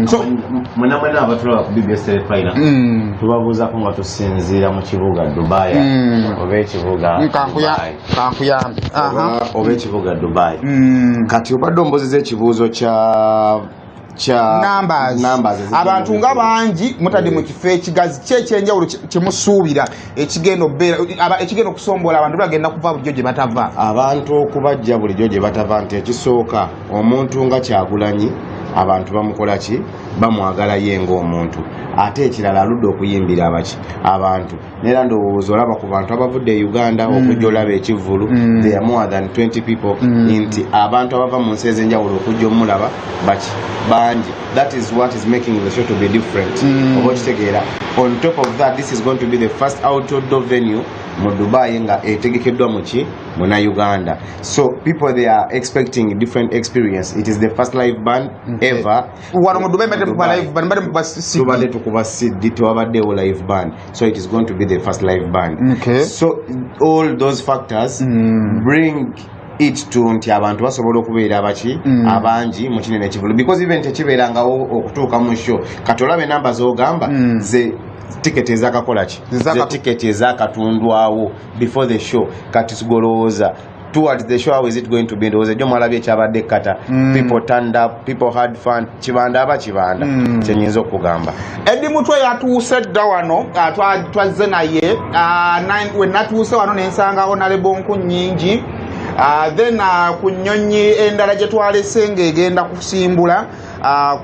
So mwana abatula ku BBS Final tubabuuza ko nga tusinziira mu kibuga Dubai oba ekibuga oba ekibuga Dubai kati obadde ombozeza ekibuuzo kya numbers abantu nga bangi mutadde mu kifo ekigazi kyekyenjawulo kyemusuubira ekigenda okusombola abantu bagenda kuva bulijjo gye batava abantu okubajja bulijjo gye batava nti ekisooka omuntu nga Kyagulanyi abantu bamukola ki bamwagala ye ng'omuntu ate ekirala aludde okuyimbira abantu neera ndowooza olaba ku bantu abavudde e Uganda okujja olaba ekivvulu there are more than 20 people nti abantu abava mu nsi ez'enjawulo okujja omulaba bangi. That is what is making the show to be different. On top of that, this is going to be the first outdoor venue mu Dubai nga etegekeddwa mu Uganda. So people they are expecting different experience. It is the first live band ever. Wano mu Dubai mbadde tukuba live band tubadde tukuba CD tubaddewo live band. So it is going to be the first live band. Okay. So all those factors bring it to nti abantu basobola okubeera abangi mu kinene ekivulu because even tekibeerangawo okutuuka mu show kati olabe namba z'ogamba ze tiketi ezakakola ki ze tiketi ezakatundwawo before the show kati sigolowooza towards the show how is it going to be ndowooza ejjo mwalabye ekyabadde kata people turned up people had fun kibanda kyenyinza okugamba Eddi Mutwe yatuuse dda wano twazze naye we natuuse wano nensanga Honorable Nkunnyingi then ku nnyonyi endala gye twalese ng'egenda kusimbula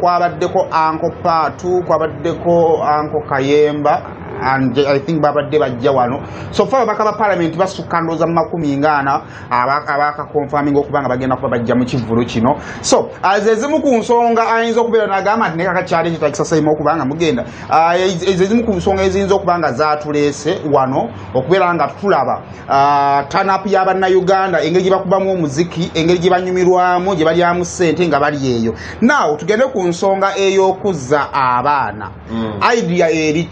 kwabaddeko Uncle Patu kwabaddeko Uncle Kayemba and I think babadde bajja wano so far bakaba parliament basukka ndoza mu 40 abaka confirming okubanga bagenda kuba bajja mu kivulu kino so ezimu ku nsonga ayinza okubeera nagamba nti nekaka kyali kitakisasayima okubanga mugenda ezimu ku nsonga eziyinza okubanga zaatuleese wano okubeera nga tulaba turn up y'Abannayuganda engeri gye bakubamu omuziki engeri gye banyumirwamu gye balyamu ssente nga bali eyo now tugende ku nsonga ey'okuzza abaana idea eri